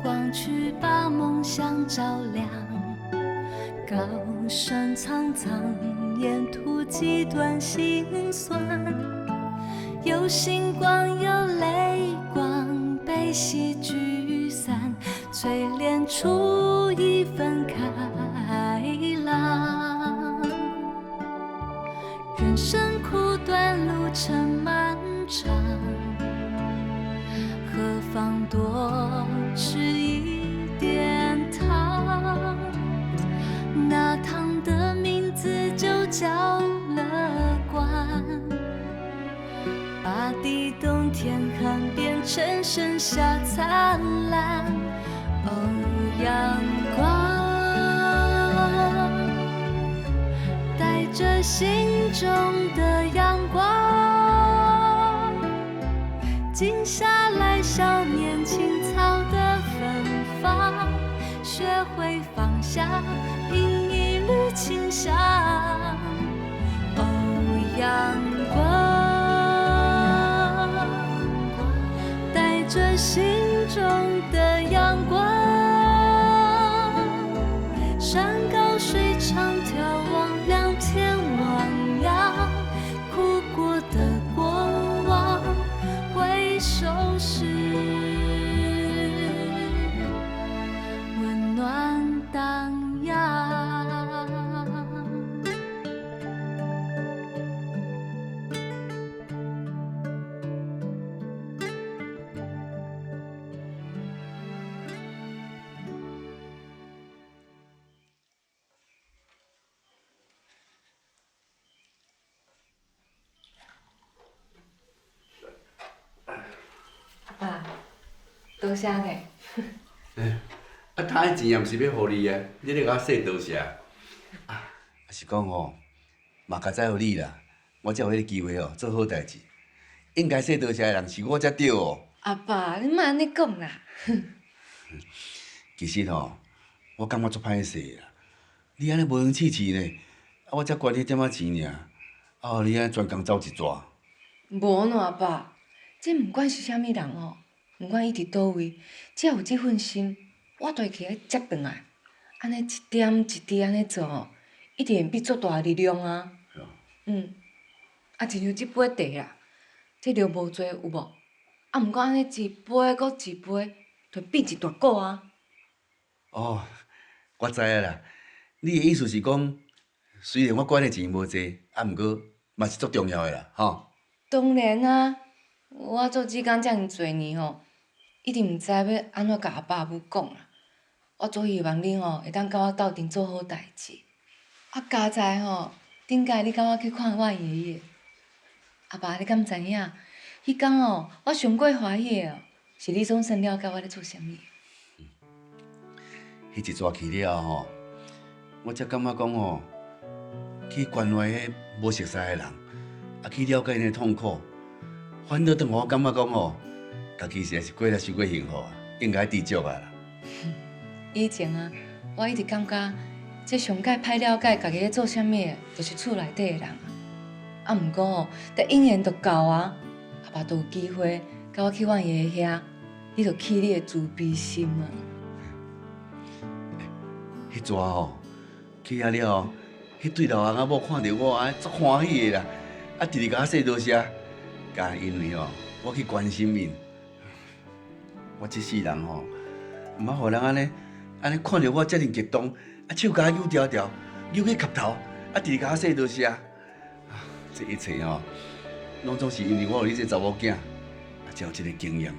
光去把梦想照亮。高山苍苍，沿途几段心酸。有星光有泪光，被戏剧散，淬炼出一份开朗。人生苦短，路程漫长，何妨多吃一点糖？那糖的名字就叫乐观，把地冻天寒变成盛夏灿烂。哦，阳光，带着心中的阳光，静下来想念青草的芬芳，学会放下品一缕清香。哦，阳光，带着心中的阳光，山高水长，眺望两天汪洋，哭过的过往，回首时温暖荡漾。爸，多谢呢。啊，他的钱也毋是要互你的，你咧甲我说多谢。啊，是讲吼，嘛较早互你啦，我才有迄个机会做好代志。应该说多谢的人是我才对哦。阿爸，你莫安尼讲啦。其实吼，我感觉足歹势啦。你安尼无闲试试呢？啊，我才捐迄点仔钱尔，啊，你安尼专工走一逝。无喏，阿爸，这毋管是啥物人哦，毋管伊伫倒位，只要有这份心，我都会起来接转来。安尼一点一滴安尼做哦，一定会变足大力量啊。啊，亲像即杯茶啦，这量无多有无？啊，毋过安尼一杯搁一杯，就变一大股啊。哦，我知影啦。你的意思是讲，虽然我捐的钱无济，啊，毋过嘛是足重要的啦，吼。当然啊，我做志工遮尔侪年吼，一定毋知要安怎甲阿爸母讲啦。我足希望恁吼会当甲我斗阵做好代志。啊，佳哉吼，顶届你甲我去看我爷爷。阿爸，你敢知影？迄天哦，我上过欢喜的哦，是你总算了解我咧做啥物。迄一逝去了后吼，我才感觉讲吼，去关怀迄无熟悉的人，啊去了解因的痛苦，反倒让我感觉讲吼，家己实在是过了伤过幸福啊，应该知足啊啦。以前啊，我一直感觉这上界歹了解家己咧做啥物的，就是厝内底的人啊。啊，毋过吼，得应缘就够啊。阿爸都有机会甲我去阮爷爷遐，你就起你的慈悲心啊。迄阵吼，去遐了后，迄对老翁仔某看到我安尼足欢喜的啦，啊直直甲我说多谢，甲因为吼，我去关心因。我这世人吼，毋捌互人安尼看到我遮尔激动，啊手甲我扭条条，扭去磕头，啊直直甲我说多谢。啊，这一切吼，拢总是因为我有你这查某囝，啊才有这个经验，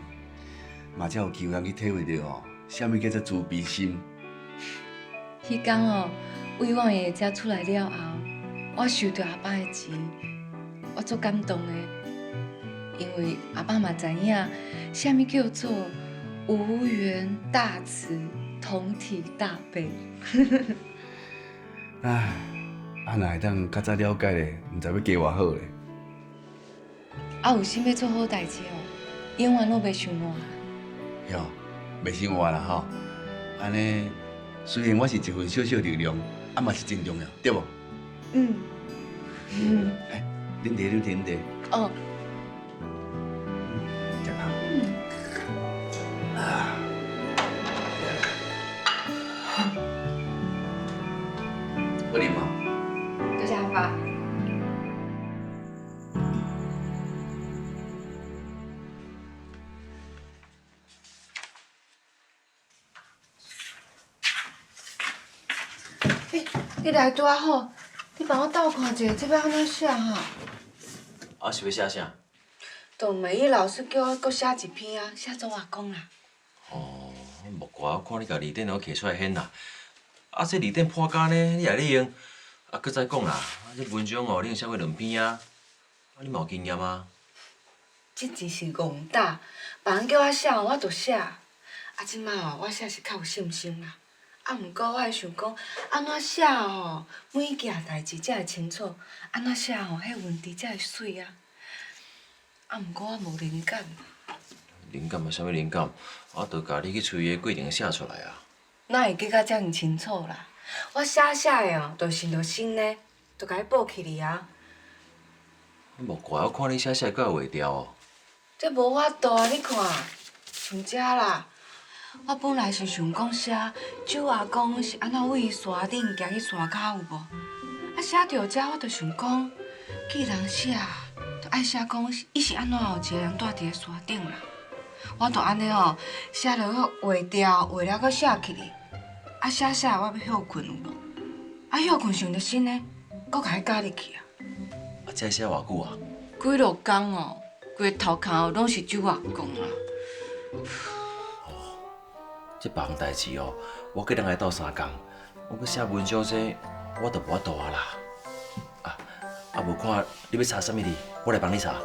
嘛才有机会去体会到吼，啥物叫做慈悲心。迄天哦，为阮爷爷遮出来了后，我收到阿爸的钱，我足感动的，因为阿爸嘛知影，啥物叫做无缘大慈，同体大悲。唉，啊若会当较早了解咧，毋知要加偌好咧。啊，有心要做好代志哦，永远拢袂伤烂。哟，袂生活啦吼，安尼虽然我是一份小小力量，啊嘛是真重要，对无？嗯。哎，恁茶恁停茶。哦。食香。你来拄啊好，你帮我倒看者，这要安怎写哈？啊，是要写啥？杜美仪老师叫我搁写一篇啊，写做阿公啦。哦，无怪我看你甲字典都摕出来显啦。啊，这字典破干呢，你也利用。啊，搁再讲啦，这文章哦，你用写过2篇啊，啊，你嘛有经验啊。这字是戆打，别人叫我写哦，我就写。啊，即摆哦，我写是较有信心啦。啊，毋过我会想讲，安怎写哦，每一件代志才会清楚；安怎写哦，迄文字才会水啊。啊，毋过我无灵感。灵感嘛，啥物灵感？我著甲你去催的过程写出来啊。哪会记甲遮尔清楚啦？我写的哦，就信就信呢，就甲伊报起哩啊。无怪我看你写阁会画条哦。这无法度啊！你看，像遮啦，我本来是想讲写周阿公是安怎为山顶行去山骹有无？啊，写到遮我就想讲，既然写，就爱写讲伊是安怎有一个人住伫咧山顶啦。我就安尼哦，写落去画条，画了搁写起哩。啊，写我要休困有无？啊，休困想着醒呢，搁甲伊加入去啊。啊，这写偌久啊？几落工哦，规个头壳哦拢是周阿公啊。这别项代志哦，我决定来斗3工。我要写文章这，我就无法度啊啦。啊，无看你要查啥物字，我来帮你查。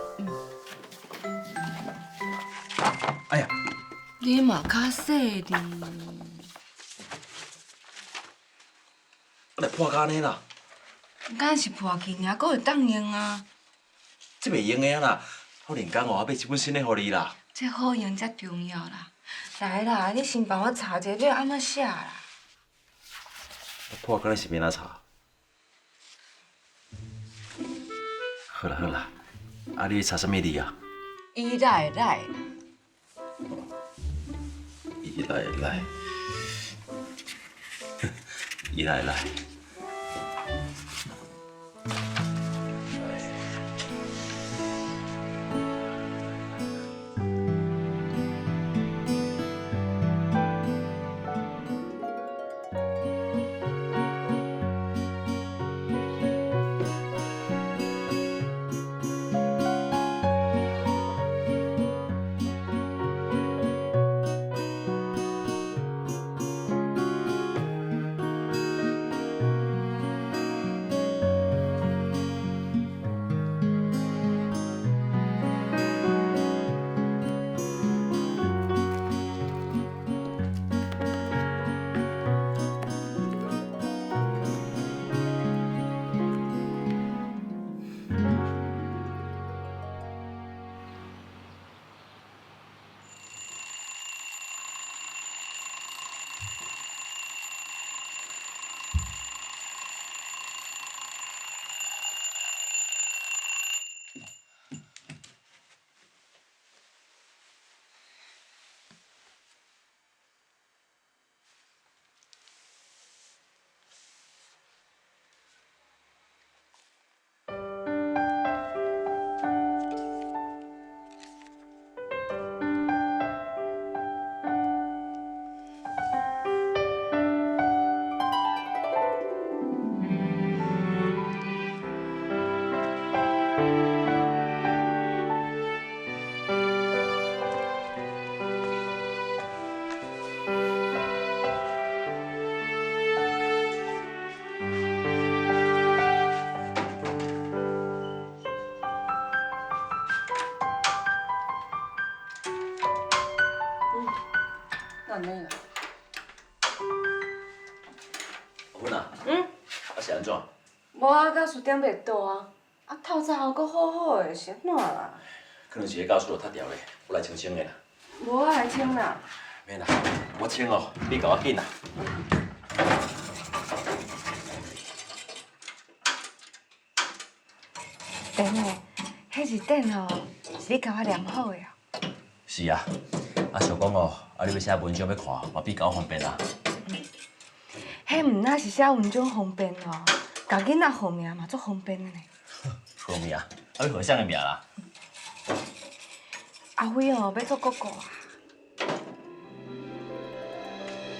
哎呀，你嘛较细哩，我来破干呢啦，敢是破去尔，阁会当用啊？这袂用的啊啦。我连工哦，我买一本新的互你啦。这好用才重要啦。来啦，你先帮我查者要安怎写啦。破干你是免哪查？好啦好啦，啊你查啥物字啊？依赖啦。依来来，依来来。安尼啦。芬啊，啊是安怎？无啊，到书店袂倒啊。啊，透早后阁好好的，是安怎啦？可能是个教室都塌掉咧，我来清清的啦。无我来清啦。免啦，我清哦，你甲我紧啦。等下，迄字典哦，是你甲我量好的哦。是啊，啊想讲哦，啊你要写文章要看，嘛比较方便啦。迄毋那是写文章方便哦，甲囡仔号名嘛足方便的呢。好名，啊要号啥个名啦？阿辉哦，要做哥哥啊。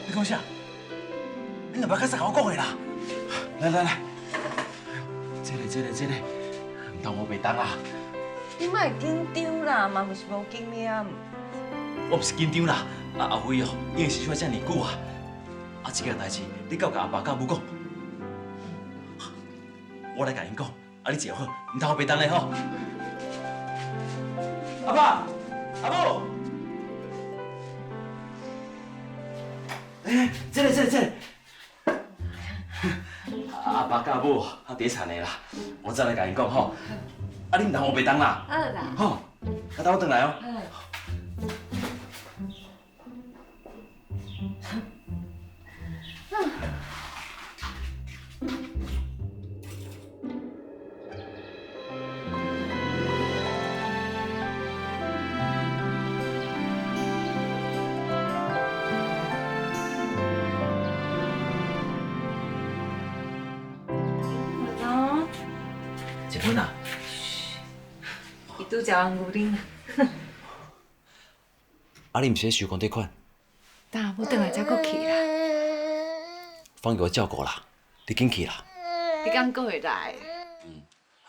你讲啥？你若要较早甲我讲的啦。来来来，这个，唔当我袂当啦。你莫紧张啦，嘛毋是无经验。我毋是紧张啦，阿辉哦，已经是出来遮尔久啊，这件代志你敢有甲阿爸甲母讲？我来甲因讲，你坐好，唔通我袂当嘞吼。阿爸，阿母，这个，阿爸甲阿母地产的啦，我再来甲因讲吼，你唔通我袂当啦。好啦。吼，等我转来哦。结婚啊？伊拄食完牛奶。你毋是咧收公贷款？等下要转来才搁去啦。放给我照顾啦，你紧去啦。你敢搁会来？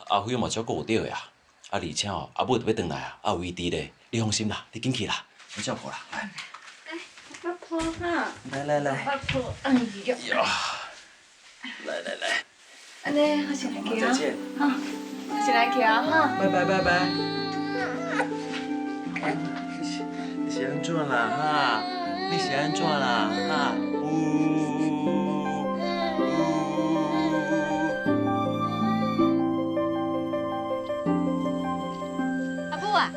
阿辉嘛照顾有着的啊，而且哦，阿母就要转来啊，有伊伫咧，你放心啦，你紧去啦，我照顾啦。来，我拖哈。来，我拖，哎呀。来，安尼，我先来再行。见。好，我先来行哈。拜。你是安怎啦哈？你是安怎啦哈？阿母啊，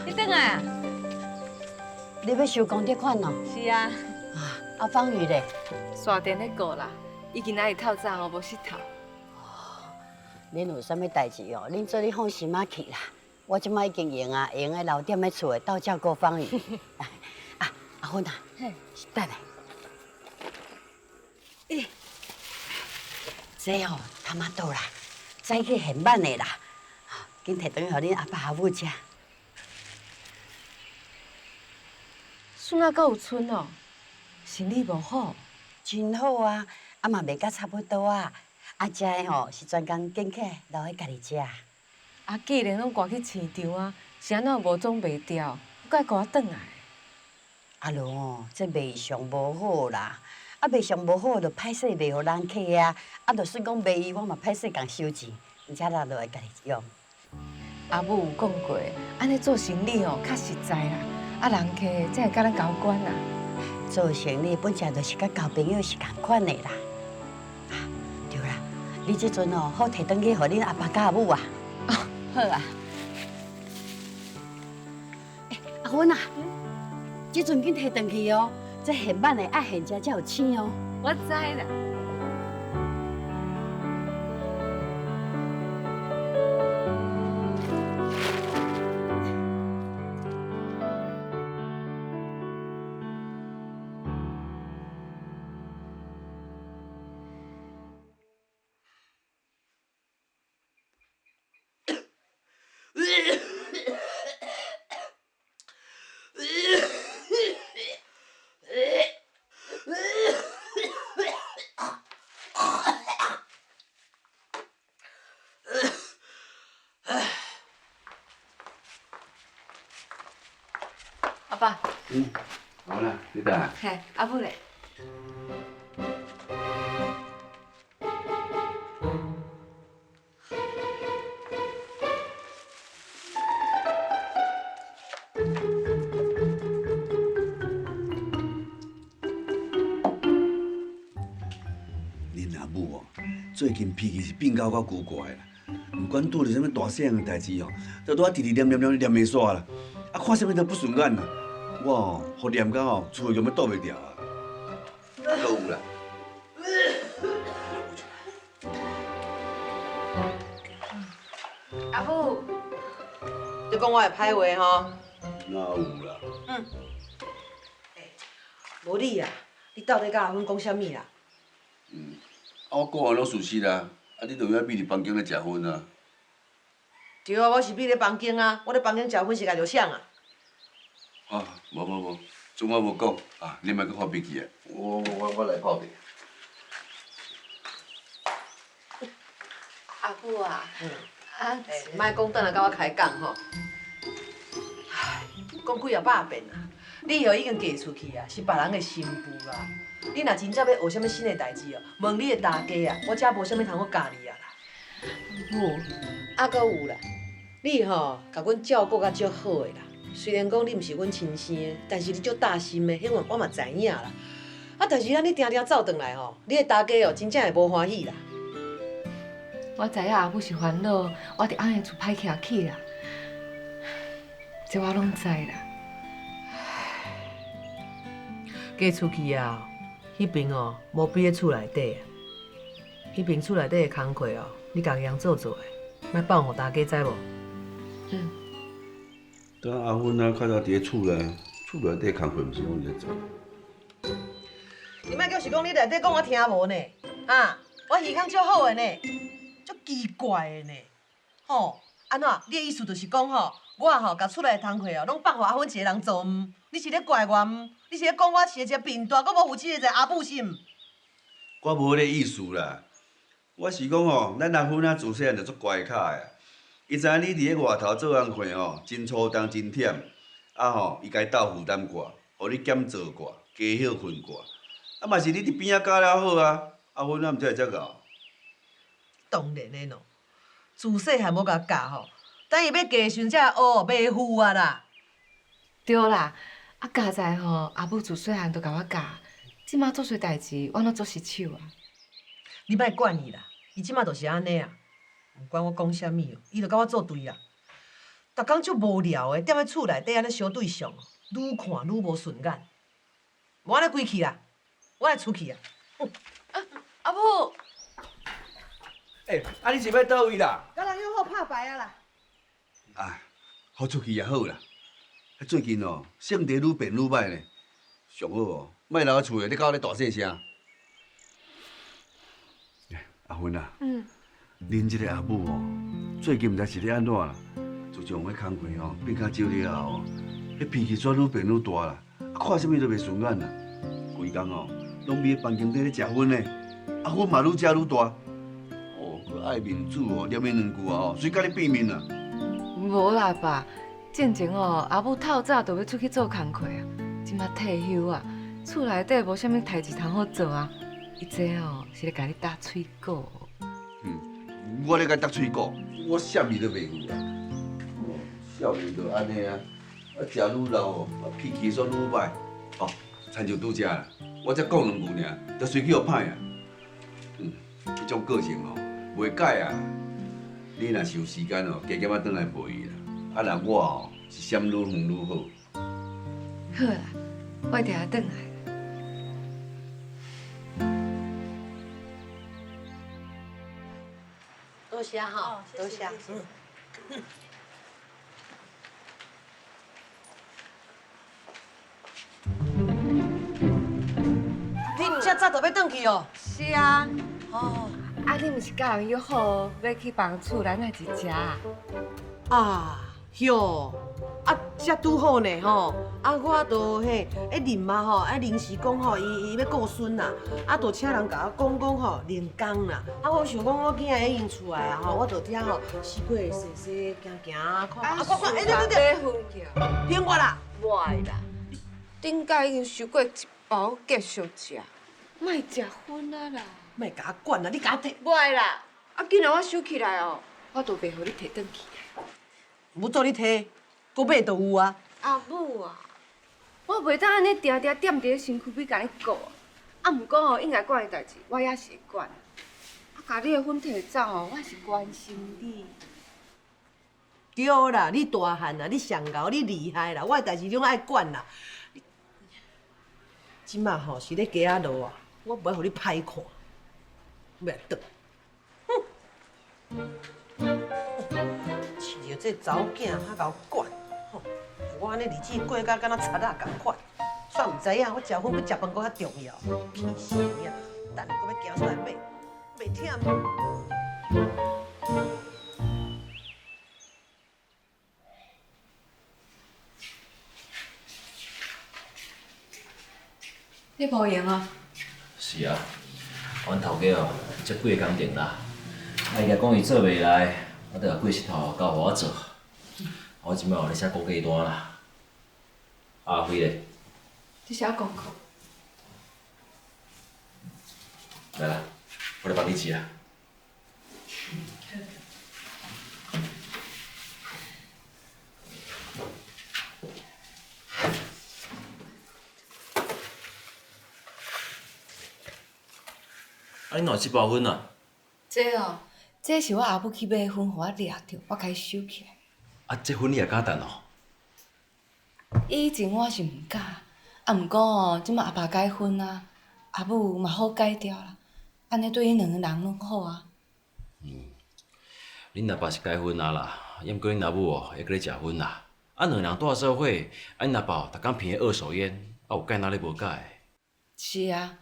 你转来啊？你要收公贷款哦？是啊，啊，方宇咧，刷电咧过啦，伊今仔日透早哦无佚佗。恁有啥物代志哦？恁做你放心啊去啦。我即摆已经用啊，用个老店咧厝诶，到照顾方宇。啊，阿芬啊，等下。这哦，他妈倒啦，早去现办的啦，紧摕转去，互恁阿爸阿母食。孙仔阁有剩哦，生理无好。真好啊，啊嘛卖甲差不多啊。啊，食的吼是专工拣起来留喺家己食。啊，既然拢赶去市场啊，是安怎无总卖掉，该赶我转来？啊咯哦，这卖相无好啦，啊卖相无好就歹势卖互人客啊，啊就算讲卖伊，我嘛歹势共收钱，而且啦落来家己用。阿母有讲过，安尼做生意哦较实在啦，啊人客才会甲咱交关啦。做生意本来就是甲交朋友是共款的啦。啊，对啦，你这阵哦好摕转去互恁阿爸甲阿母啊。哦，好啊。阿芬啊，这阵紧摕转去哦，这现版的爱现食才有青哦。我知啦。阿爸。好啦，你等下。嘿，阿母咧。恁阿母哦，最近脾气是变到够古怪啦。不管拄着什么大细样的代志哦，都拄啊直直念念袂煞啦。啊，看什么都不顺眼啦。我哦，互念到哦，厝根本倒袂掉啊。都有啦。阿母，你讲我会歹话吼？哪有啦？无你啊，你到底甲阿芬讲啥物啦？啊，我讲的拢事实啦。啊，你就要秘伫房间咧食薰啊。对啊，我是秘咧房间啊，我咧房间食薰是家着谁啊？啊，无，总我无讲啊，你莫阁发脾气啊。我来泡茶。阿母啊，莫讲等下甲我开讲吼。唉，讲几啊百遍啊，你吼已经嫁出去啊，是别人的新妇啦。你若真正要学啥物新的代志哦，问你的大家啊，我遮无啥物通好教你啊啦。母，啊，搁有啦，你吼甲阮照顾甲足好的啦。虽然讲你毋是阮亲生的，但是你足大心的，迄我嘛知影啦。啊，但是你定定走转来吼，你的大家哦，真正会无欢喜啦。我知影阿母是烦恼，我伫安尼厝歹徛起啦。这我拢知啦。嫁出去啊，迄边哦，无比咧厝内底啊。迄边厝内底的工课哦，你家己人做的，莫放互大家知无？等阿芬啊，较早伫咧厝内底工课，毋是拢在做。你莫叫是讲你内底讲我听无呢？啊，我耳孔足好的呢，足奇怪的呢。吼，安怎？你的意思就是讲吼，我吼甲厝内的工课哦，拢放互阿芬一个人做毋？你是咧怪我毋？你是咧讲我是一个病大，搁无负责一个阿母是毋？我无迄个意思啦，我是讲吼，咱阿芬啊自细汉就足乖巧的，伊知影你伫咧外头做工课吼，真粗重真忝，啊吼，伊家斗负担挂，互你减做挂，加休困挂，啊嘛是你伫边仔教了好啊，阿芬啊毋才会遮熬。当然的喏，自细汉无甲教吼，等伊要嫁的时阵才学，袂负啊啦。对啦，啊佳在吼，阿母自细汉就甲我教，即马做些代志，我拢做失手啊。你莫管伊啦，伊即马就是安尼啊，毋管我讲啥物哦，伊就甲我作对啦。逐工足无聊的，踮咧厝内底安尼相对象，愈看愈无顺眼。无安尼归去啦，我来出去啊。阿母，啊你是要倒位啦？甲人约好拍牌啊啦。啊，好出去也好啦。最近哦，性地愈变愈歹呢，上好哦，莫留喺厝内咧搞咧大细声。阿芬啊，恁即个阿母哦，最近毋知是咧安怎啦？自从迄工课哦变较少了后哦，迄脾气转愈变愈大啦，看啥物都袂顺眼啦。规工哦，拢伫房间底咧食薰呢，啊薰嘛愈食愈大。哦，佮爱面子哦，念伊两句啊哦，随甲你变面啦。无啦爸，进前哦，阿母透早就要出去做工课啊，即马退休啊，厝内底无啥物代志通好做啊。伊这哦是咧甲你打喙鼓。我咧甲搭喙鼓，我啥物都袂有啊。少年就安尼啊，啊食愈老哦，啊脾气煞愈歹。哦，亲像拄则啦，我才讲两句尔，就随去互歹啊。迄种个性哦，袂改啊。你若是有时间哦，加减仔转来陪伊啦。啊，若我哦是闪愈远愈好。好啦，我一定要转来。多谢哈，多谢。你遮早就要转去哦？是啊，哦，啊你毋是甲人约好要去房厝咱来一食啊？啊，哟，啊，遮拄好呢吼，啊，我都林嘛吼，临时讲吼，伊要顾孙啦，啊，就请人甲我讲吼，练工啦，啊，我想讲我囝在因厝内啊吼，我就听吼，四界踅踅行行，看看，看，对，分去骗我啦！袂啦，顶届已经收过一包，继续食，莫食薰啊啦。莫甲我管啦，你甲我摕，袂啦，啊，既然我收起来哦，我就袂互你摕转去。无做你摕，搁买就有啊。阿母啊，我袂当安尼定定踮伫咧身躯边甲你顾啊。啊，毋过吼，应该管的代志，我也是会管。啊，甲你的薰摕走哦，我是关心你。对啦，你大汉啦，你上高，你厉害啦，我的代志你拢爱管啦。即马吼是咧街仔路啊，我袂互你歹看，要来倒。饲着这查某囝还甲我管，吼！我安尼日子过甲敢若贼仔共款，煞毋知影我食薰比食饭搁较重要，气死呀！等下搁要行出来买，袂忝。你无闲啊？是啊，阮头家哦，才几个工定啦，哎呀，讲伊做袂来，我得过石头交互我做。我即摆有咧写国语单啦。阿辉咧？你写功课。来啦，我来帮你记啊。啊，你哪有这包粉啊？这哦，这是我阿母去买粉，互我掠着，我家收起来。啊，这粉你也敢等哦？以前我是毋敢，毋过哦，即马阿爸改婚啊，阿母嘛好改掉啦，安尼对因两个人拢好啊。恁阿爸是改婚啊啦，抑毋过恁阿母哦，还搁咧食薰啦。啊，两人住做伙，啊，恁阿爸逐工闻二手烟，啊，有改哪咧无改？是啊，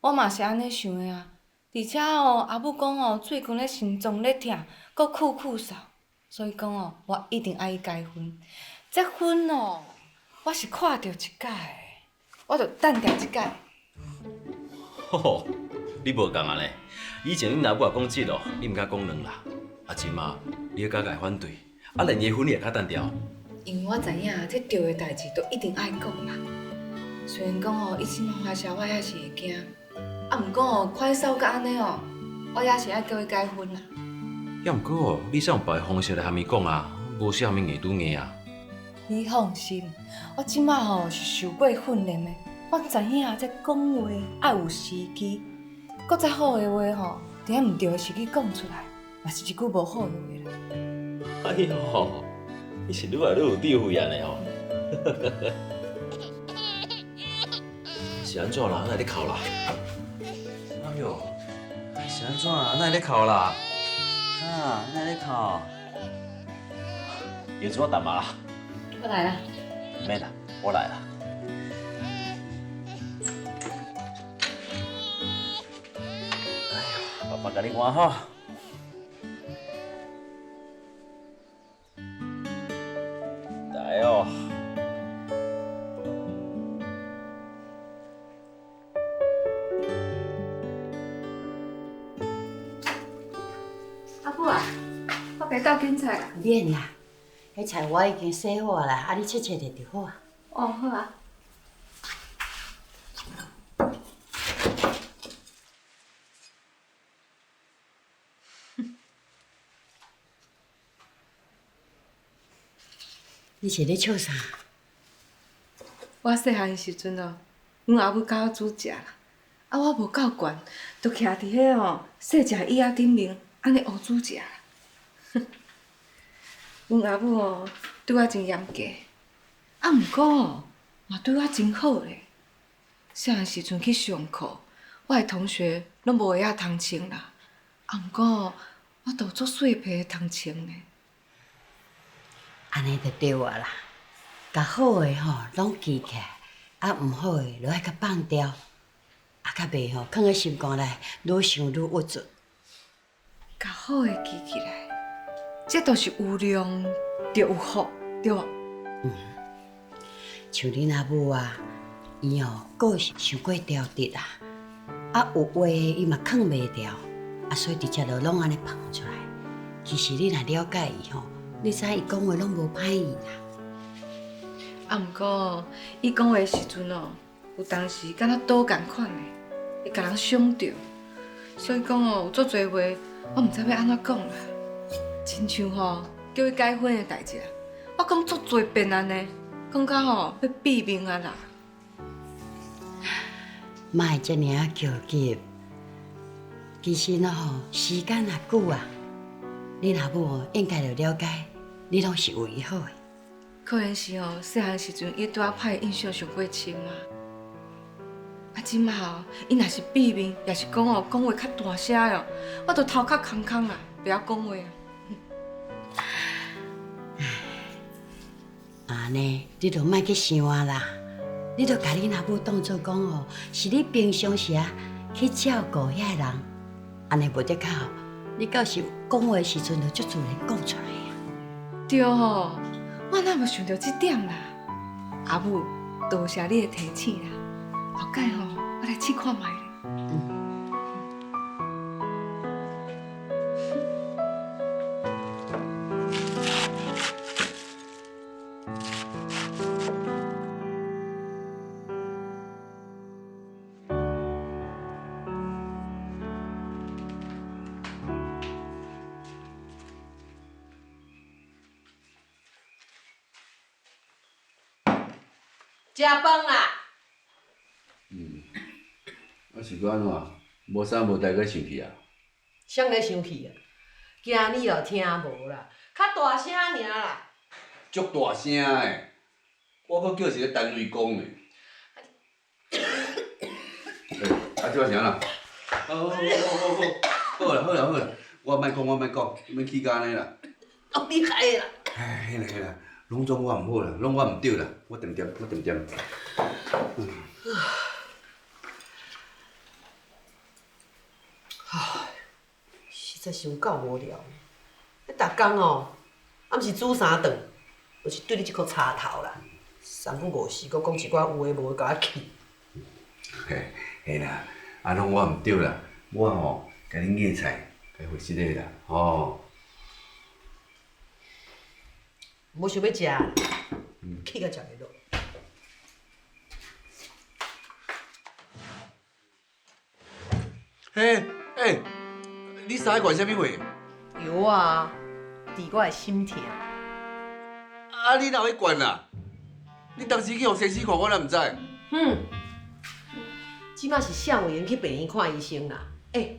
我嘛是安尼想的啊。而且哦，阿母讲哦，最近咧心脏咧疼，搁酷酷嗽，所以讲哦，我一定爱伊改婚。这婚哦，我是看到一届的，我着等定一届。吼，你无共安尼。以前恁阿母也讲这咯，你毋敢讲两啦。啊，即马你又敢甲反对，啊，连伊的婚你也敢单调？因为我知影这对的代志都一定爱讲啦。虽然讲哦，伊即马发烧，我也是会惊。啊，毋过哦，看伊瘦甲安尼哦，我也是爱叫伊改婚啦。抑毋过哦，你使用别的方式来和伊讲啊，无啥物硬拄硬啊。你放心，我即马吼是受过训练的，我知影这讲话爱有时机，搁再好的话吼，伫遐毋对的时机讲出来，嘛是一句无好的话啦。哎呦，你是愈来愈有智慧安尼吼。是安怎啦？哪会咧哭啦？哎呦，是安怎啊？哪会咧哭啦？啊，哪会咧哭？椰子我淡嘛？我来啦。免啦，我来啦。哎呀，爸爸甲你换好。来哦。阿母啊，我该倒芹菜啦。免啦，迄菜我已经洗好啦，啊，你切切就好啊。哦，好啊。你是咧笑啥？我细汉的时阵哦，阮阿母教我煮食啦，啊，我无够悬，就徛伫迄哦细食椅仔顶面，安尼学煮食啦。阮阿母哦对我真严格，啊，毋过哦嘛对我真好咧。细汉时阵去上课，我的同学拢无会晓通穿啦，啊，毋过我都有足水皮通穿呢。安尼就对啊啦。甲好的吼拢记起来，啊毋好的就爱甲放掉，啊较袂吼放喺心肝内，愈想愈郁卒。甲好的记起来，这都是有量就有福，对无？像恁阿母啊，伊吼个性伤过刁直啊，啊有话伊嘛藏袂牢，啊所以直接就拢安尼放出来。其实你若了解伊吼，你知伊讲话拢无歹意啦。啊，毋过伊讲话的时阵哦，有当时敢若倒共款的，会甲人伤着。所以讲哦，有足侪话我毋知要安怎讲啦。亲像吼叫伊改婚的代志啊，我讲足侪遍安尼，讲到吼要毙命啊啦。莫遮尔啊焦急，其实吼时间也久啊，恁阿母哦应该就了解，你拢是为伊好的。可能是哦，细汉时阵伊对我歹印象上过深啊。啊，即马哦，伊若是闭面，也是讲哦，讲话较大声哦，我都头壳空空啦，不晓讲话啊。安尼，你就莫去想啊啦，你就甲恁阿母当作讲哦，是你平常时啊去照顾遐个人，安尼无得靠。你到时讲话的时阵就足自然讲出来啊。对吼，我哪无想到这点啦。阿母，多谢你的提醒啦。后摆吼，我来试看卖咧。食饭啦！啊是安怎？无啥无代，搁生气啊？谁咧生气啊？惊你哦听无啦，较大声尔啦。足大声的，我搁叫一个单位讲呢。啊，即摆是安怎？好啦，我莫讲，免气甲安尼啦。哦，你害的啦！唉，迄啦，拢总我毋好啦，拢我毋对啦，我掂掂。实在是有够无聊。你逐工哦，啊毋是煮三顿，就是对你即颗插头啦。三不五时，搁讲一寡有诶无诶，甲我气。嘿啦，啊拢我毋对啦，我吼甲你硬菜，甲回失礼啦，吼。无想要食啦，气甲食袂落。嘿，你三个管啥物话？药啊，治我诶心痛。啊，你哪会管啦？你当时去互先生看，我哪毋知？即摆是向委员去病院看医生啦。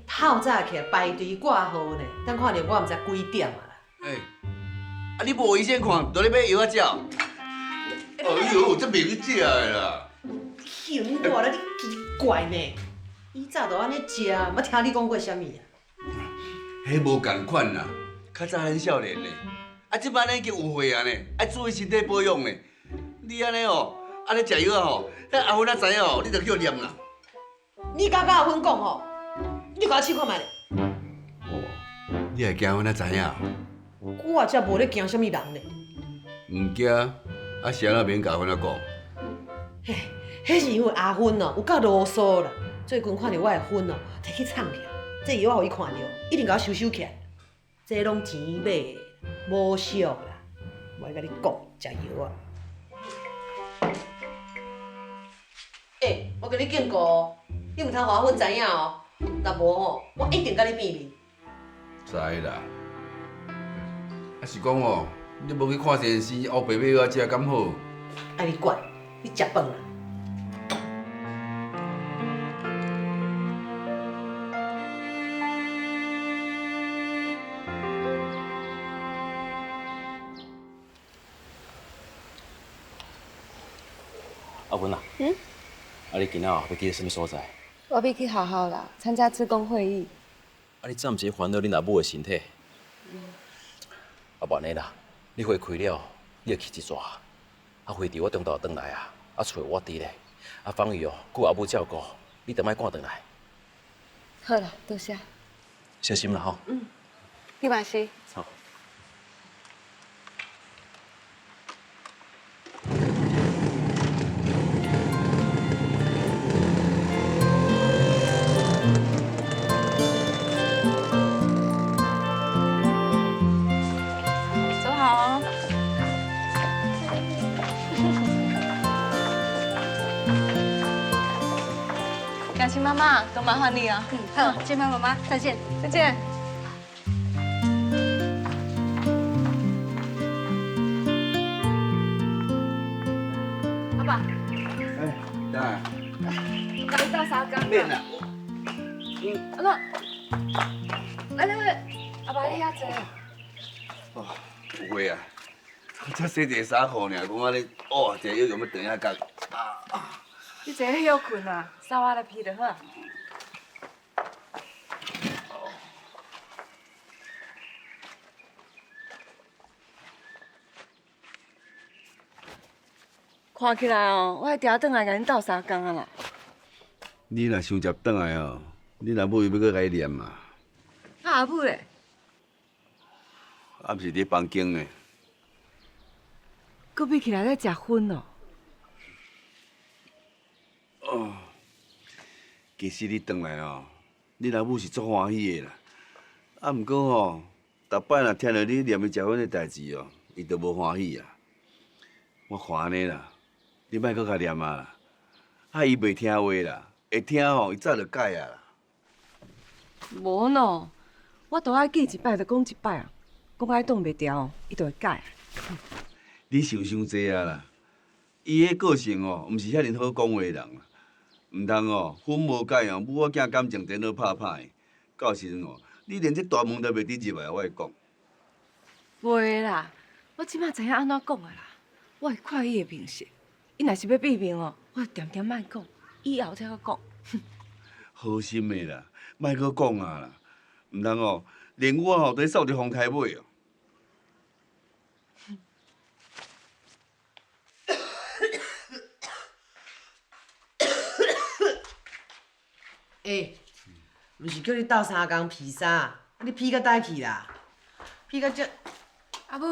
透早起来排队挂号呢，等看着我毋知几点啊啦。啊你无医生看，就咧买药仔食？哎呦，这袂去食的啦！哟，你话咧你奇怪呢？以早就安尼食，捌听你讲过啥物啊？迄无共款啦，较早咱少年呢，啊，即摆咱已经有岁啊呢，爱注意身体保养呢。你安尼哦，安尼食药啊吼，咱阿芬仔知影哦，你着叫念啦。你甲阿芬讲吼，你甲我试看觅咧。哦，你会惊阿芬仔知影？我也才无咧惊啥物人呢。毋惊，啊是安怎免甲阿芬仔讲？嘿，迄是因为阿芬哦有够啰嗦啦。最近看到我的粉哦，摕去藏起来，这药互伊看到，一定甲我收起来。这拢钱买的，无俗啦。我甲你讲，食药啊。我甲你警告哦，你毋通互阿芬知影哦。若无吼，我一定甲你变面。知啦。啊是讲哦，你无去看先生，黑白买药仔食敢好？爱你管，你食饭啦。阿文啊，啊你今仔要去什么所在？我要去学校啦，参加职工会议。啊你暂时烦恼恁阿母的身体。啊无安尼啦，你会开了，你就去一逝。啊会伫我中昼转来啊，啊厝我伫咧，啊放伊哦，顾阿母照顾，你着莫赶转来。好啦，多谢。小心啦吼。你嘛是。好。走好哦。感谢妈妈，都麻烦你了。好，金妈妈妈，再见。再见。阿爸，当然。我甲你斗相共。免啦。来，阿爸你遐坐。哦，有话啊，才洗一个衫裤尔，讲安尼，哦，一个药用要长下角。你坐咧休困啊，扫我来皮就好。看起来哦，我会调转来甲恁斗相共啊啦。你若想接转来哦，你若母伊要搁甲伊念嘛，啊阿母咧，啊毋是伫房间呢。搁闭起来咧食薰哦。哦，其实你转来哦，你老母是足欢喜的啦。啊，毋过吼，逐摆若听到你念伊食薰的代志哦，伊就无欢喜啊。我看安尼啦，你莫搁甲念啊啦。啊，伊袂听话啦，会听吼，伊早就改啊啦。无喏，我都爱记一摆就讲一摆啊，讲爱挡袂牢，伊就会改。你想伤济啊啦。伊个个性哦，毋是遐尔好讲话的人啊。毋通哦，婚无改哦，母仔囝感情颠倒拍拍的。到时阵哦，你连这大门都袂得入来，我会讲。袂啦，我即马知影安怎讲啊啦。我会看伊的面色，伊若是要变面哦，我就点点莫讲，以后才搁讲。好心的啦，莫搁讲啊啦。毋通哦，连我哦都扫着风台尾哦。毋是叫你斗3工披衫，啊你披到倒去啦，披到这阿母，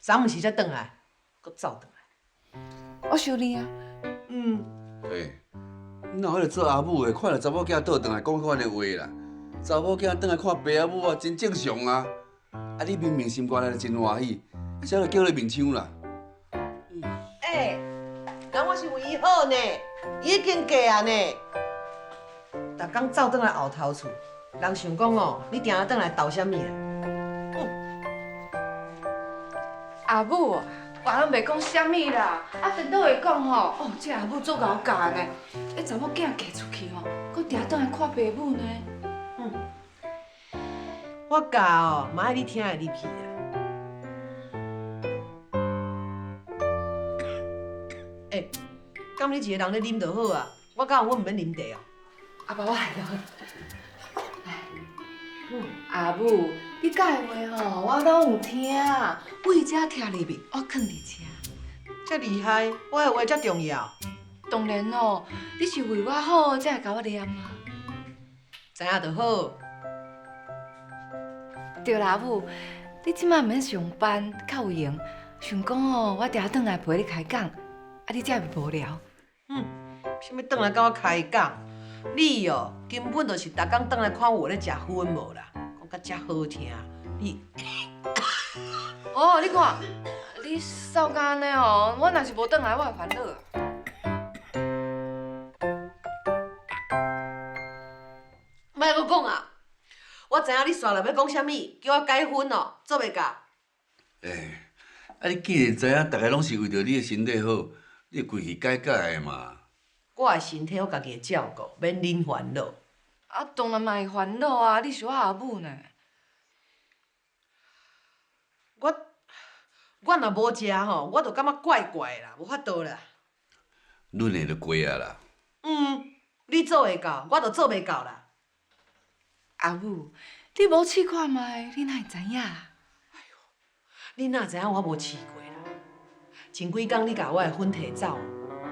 昨暝时才转来，搁走转来。我想你啊。你哪会来做阿母的？看到查某囝倒转来讲款的话啦。查某囝转来看爸阿母啊，真正常啊。啊，你明明心肝内真欢喜，才会叫你面抢啦。人我是为伊好呢，伊已经嫁啊呢。逐工走转来后头厝，人想讲哦，你定下转来斗啥物啊？阿母啊，我拢袂讲啥物啦。啊，等倒会讲吼，哦，这阿母足贤教呢。查某囝嫁出去吼，搁定转来看爸母呢。我教哦，嘛爱你听的入去啊。敢你一个人咧啉就好啊，我教我毋免啉茶哦。阿爸，我来了。阿母，你讲的话吼，我拢有听，为遮听入去，我囥伫遮。遮厉害，我的话遮重要。当然哦，你是为我好才会甲我念啊。知影就好。对啦，阿母，你即摆毋免上班，较有闲。想讲哦，我定下转来陪你开讲，啊，你才袂无聊。啥物转来甲我开讲？你哦，根本就是逐工转来看我咧食薰无啦，讲甲遮好听。你哦，你看，你扫甲安尼哦，我若是无转来，我会烦恼啊。莫搁讲啊！我知影你煞来要讲啥物，叫我改婚哦，做袂到。啊，你既然知影大家拢是为着你的身体好，你规气改改的嘛。我的身体我家己会照顾，免恁烦恼。啊，当然嘛会烦恼啊，你是我阿母呢。我若无食吼，我就感觉怪怪啦，无法度啦。恁的就过啊啦。你做会到，我就做袂到啦。阿母，你无试看卖，你哪会知影？你哪知影我无试过啦？前几工你甲我的粉摕走，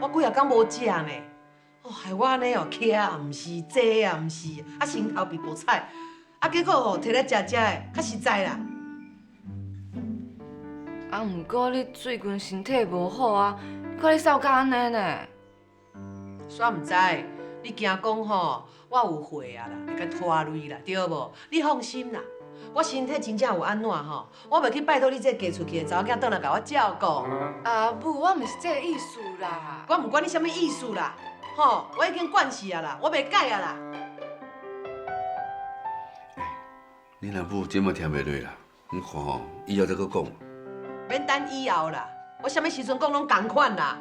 我几啊工无食呢。哦，害我安尼哦，徛也毋是，坐也毋是，啊，心头皮无彩，啊，结果哦，摕来食的较实在啦。啊，毋过你最近身体无好啊，看你扫甲安尼呢。煞毋知，你惊讲吼，我有货啊啦，会甲拖累啦，对无？你放心啦，我身体真正有安怎吼，我袂去拜托你这嫁出去的查某囝倒来甲我照顾。阿母，我毋是这个意思啦。我毋管你啥物意思啦，吼，我已经惯势啊啦，我袂改啊啦。你若母真嘛听袂落啦，你看吼，以后再搁讲。免等以后啦，我啥物时阵讲拢同款啦，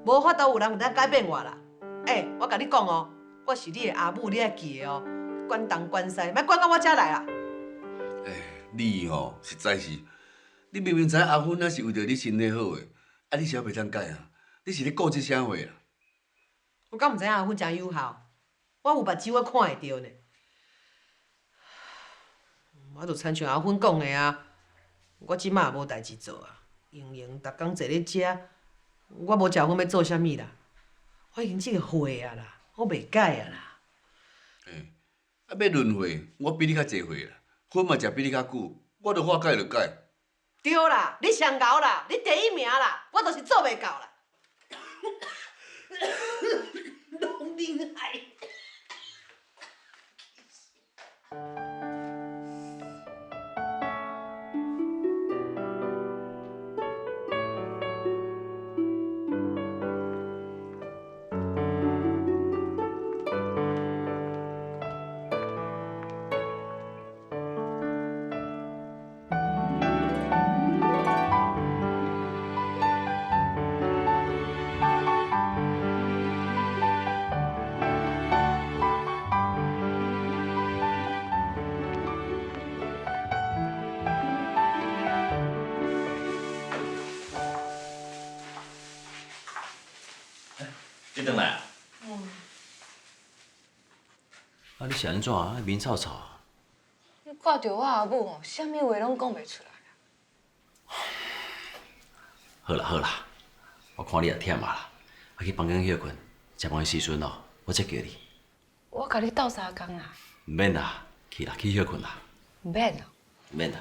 无法度有人会当改变我啦。我甲你讲哦，我是你的阿母，你爱记的哦，管东管西，莫管到我遮来啦。你吼实在是，你明明知影阿芬那是为着你身体好的，啊，你是还袂当改啊？你是咧顾这啥货啊？我敢毋知影阿芬真有效，我有目睭我看会着呢。我就亲像阿芬讲的啊，我即马也无代志做啊，闲闲逐工坐咧遮，我无食薰要做啥物啦？我已经这个岁啊啦，我袂改啊啦。啊，要轮回，我比你较济岁啦，薰嘛食比你较久，我着话改就改。对啦，你上高啦，你第一名啦，我就是做袂到啦。拢恁害。你转来啊？啊，你是安怎啊？面臭臭。你挂着我阿母哦，啥物话拢讲袂出来。好啦好啦，我看你也忝啊啦，啊去房间歇困，食饭的时阵哦，我再叫你。我甲你斗相共啊，唔免啦，去啦，去歇困啦。唔免啊。唔免啦。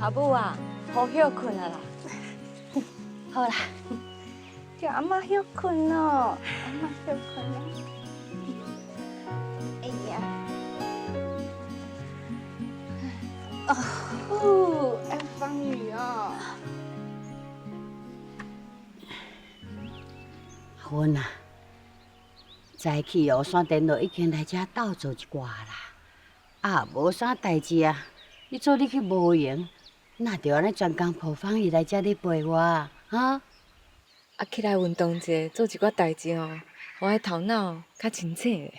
阿母啊，好休困啊啦。好啦，叫阿妈休困哦，阿妈休困了。哎呀，哦，哎，芳雨哦。阮啊，早起哦，山电脑已经来遮斗做一寡啦。啊，无啥代志啊，你做你去无闲，哪着安尼专工抱芳姨来遮咧陪我啊？哈？啊，起来运动者，做一寡代志哦，互我头脑较清醒的。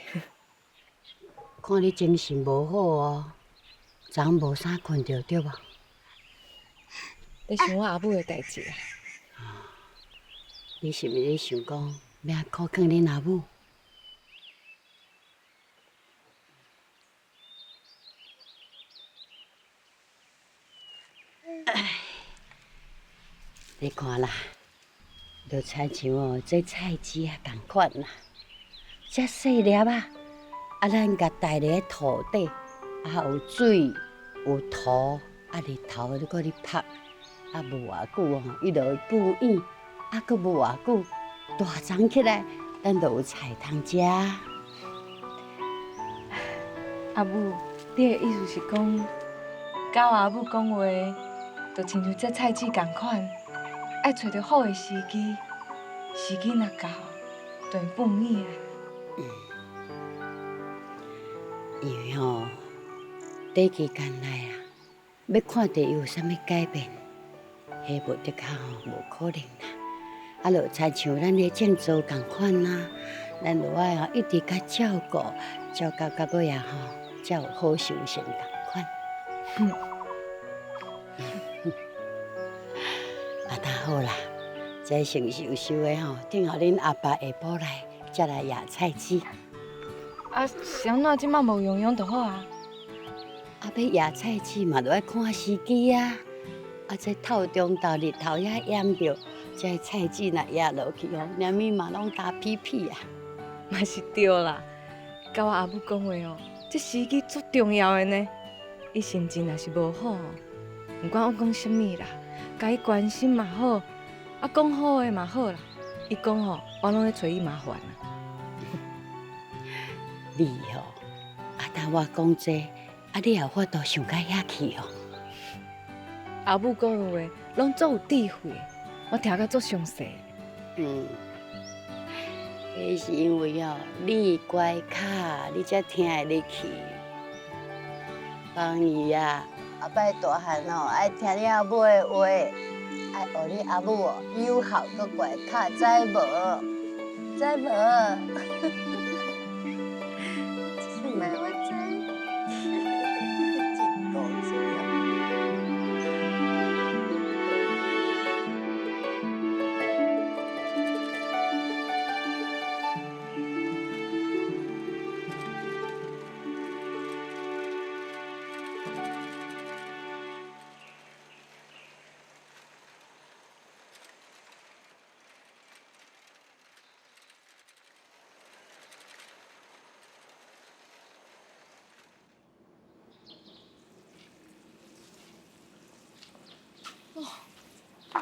看你精神无好哦，昨昏无啥困着对无？在想我阿母的代志啊。你是毋是咧想讲要靠劝恁阿母？你看啦，就亲像哦，这菜籽啊共款啦，遮细粒啊，啊，咱甲带入个土底，啊有水有土，啊日头你搁咧晒，啊无偌久哦，伊就会复硬，啊搁无偌久大长起来，咱就有菜通食。阿母，你的意思是讲，甲我阿母讲话，就亲像这菜籽共款，爱找着好的时机，时机若到，就会放硬啊。因为吼，短期间内啊，要看到伊有啥物改变，迄无得靠吼，无可能啦。啊，就亲像咱咧种植共款啦，咱就爱吼一直甲照顾，照顾到尾啊吼，才有好收成共款。啊，当好啦，这成收收的吼，等候恁阿爸下晡来，才来野菜籽。啊，是安怎即马无用用就好啊？啊，要野菜籽嘛，就要看时机啊。啊，这透中昼日头也炎着，这菜籽若野落去吼，连咪嘛拢打屁屁啊。嘛是对啦，甲我阿母讲话哦，这时机足重要的呢。伊心情若是无好，毋管我讲啥物啦，甲伊关心嘛好，啊讲好的嘛好啦。伊讲吼，我拢咧找伊麻烦啊。你吼，啊，当我讲这，啊，你也有法度想到遐去哦。阿母讲的话拢足有智慧，我听甲足详细。迄是因为哦，你乖卡，你才听会入去。芳姨啊，后摆大汉哦，爱听你阿母的话，爱学你阿母哦，友好搁乖卡，知无？知无？是咪我知？真高兴啊！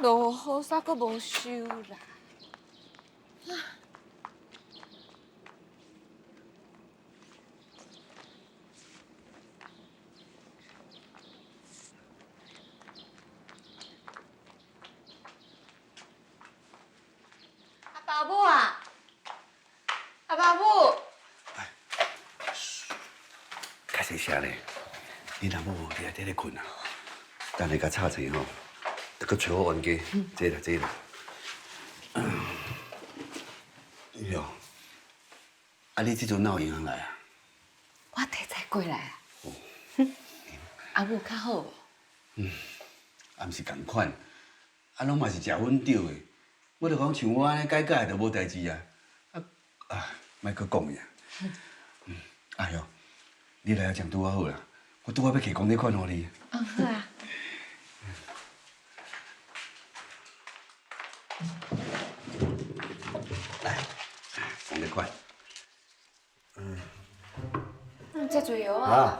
落雨伞阁无收啦。阿爸母啊，阿爸母。较细声咧，你若某你还伫咧困啊？等下甲吵醒吼，得搁找我冤家，坐啦坐啦。哟，啊你即阵哪有闲通来啊？我提早过来啊。阿母较好无？啊，毋是共款，啊，拢嘛是食薰着的。我着讲像我安尼改改，就无代志啊。莫搁讲呀。哎哟，你来啊，正拄啊好啦。我拄啊要摕公仔款互你。好啊。来，公仔款。遮侪药啊！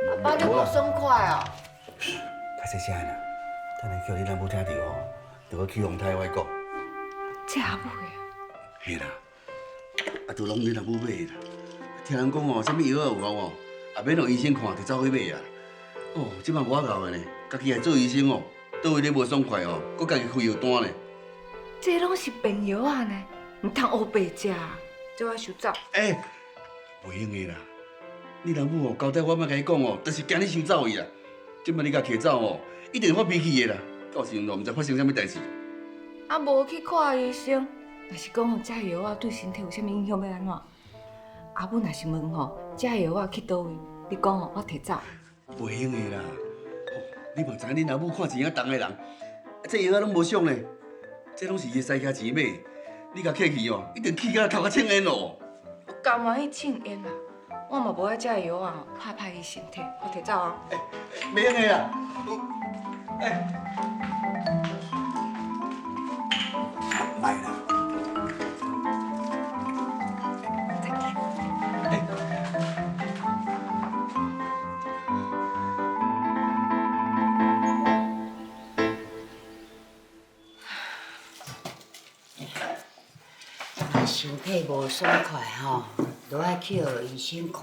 阿爸，你无爽快哦。较细声啦，等下叫你阿母听到哦，着搁起哄太我讲。这阿母的。嘿啦，啊，都拢你阿母买的啦。听人讲哦，啥物药啊有效哦，也免让医生看，就走去买啊。哦，即摆我搞的呢，家己来做医生哦，倒位咧无爽快哦，搁家己开药单呢。这拢是病药啊呢，唔通黑白食啊！这我收走。袂用的啦。你阿母哦，交代我莫甲你讲哦，就是惊你收走伊啦。即摆你甲摕走哦，一定发脾气的啦。到时阵唔知发生啥物代志。啊，无去看医生，若是讲哦，这药啊对身体有啥物影响要安怎？阿母若是问吼，这药啊去倒位？你讲哦，我摕走。袂用的啦。你嘛知影，恁阿母看钱啊重的人，这药啊拢无爽嘞。这拢是伊使遐钱买，你甲客气哦，一定气甲头壳青烟咯。我甘愿去请烟啦，我嘛无爱这药啊，害伊身体，我摕走啊。袂用的啦。卖啦。身体无爽快吼，都爱去互医生看，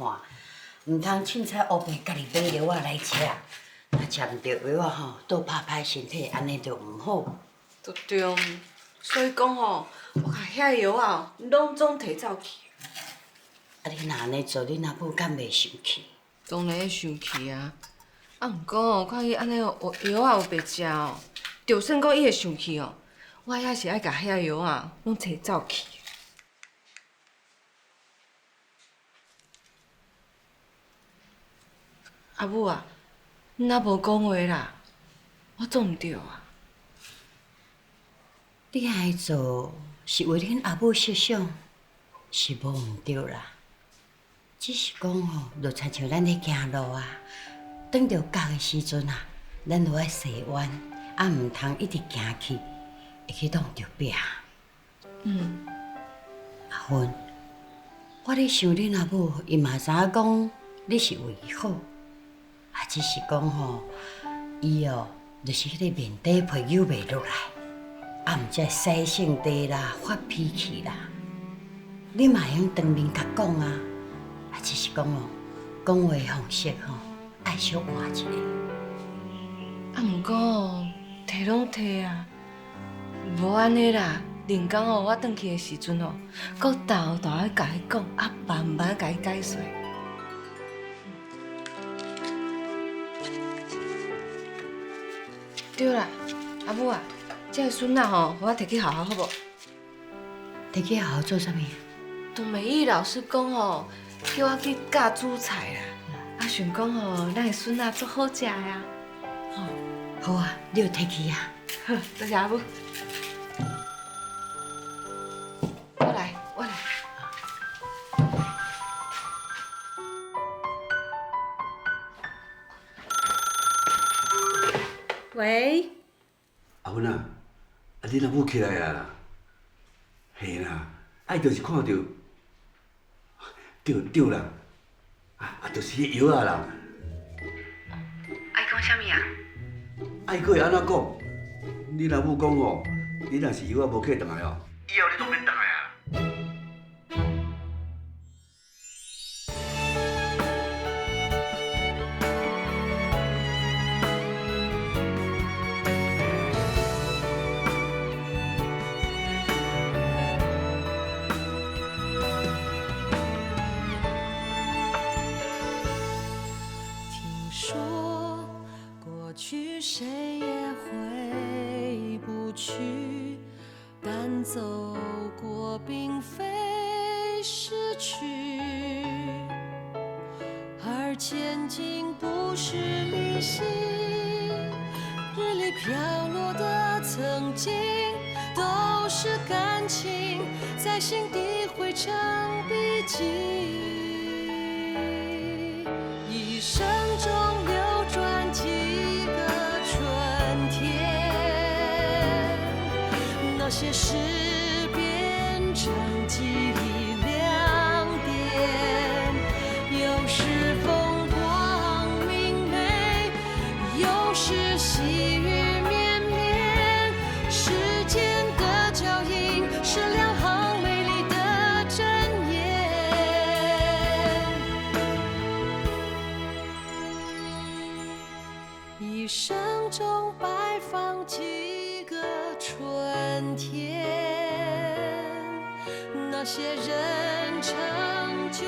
唔通凊彩黑白家己买药仔来吃。若食唔着药仔吼，倒拍歹身体，安尼就唔好。就对，所以讲吼，我甲遐药啊，拢总摕走去。啊，你若安尼做，你阿母敢袂生气？当然会生气啊！啊，毋过哦，看伊安尼药啊有白食哦，就算讲伊会生气哦，我也是爱甲遐药啊拢摕走去。阿母啊，你若无讲话啦，我做毋着啊。你爱做是为恁阿母设想，是无毋对啦。只是讲吼，就亲像咱咧行路啊，等着角的时阵啊，咱就爱洗弯，啊，毋通一直行去，会去弄着壁。阿芬，我咧想恁阿母，伊嘛知影讲你是为伊好，啊，只是讲吼，伊哦，就是迄个面底皮扭袂落来。啊，毋则洗性地啦，发脾气啦，你嘛会用当面甲讲啊，啊，只是讲哦，讲话方式吼，爱小换一下。啊，毋过哦，摕拢摕啊，无安尼啦。连讲哦，我转去的时阵哦，搁豆豆仔甲伊讲，啊，慢慢甲伊解说。对啦，阿母啊。这个孙仔吼，我摕去学校好无？摕去学校做啥物？杜美仪老师讲吼，叫我去教煮菜啦。啊，想讲吼，咱的孙仔足好食呀。好啊，你有摕去啊？好，多谢阿母。我来。喂。阿芬啊，啊你阿母起来啊？嘿啦，爱就是看到，对啦，就是迄药啊啦。爱讲啥物啊？爱佫会安怎讲？你老母讲哦，你若是以后无客倒来哦，以后你都免倒来啊。听说过去谁也回不去，但走过并非失去，而前进不是旅行。日里飘落的曾经，都是感情，在心底汇成笔记。一生中流转几个春天，那些事变成记忆亮点，有时风光明媚，有时细雨绵绵。时间的脚印是两行美丽的箴言。一生中摆放几个春天，那些人成就。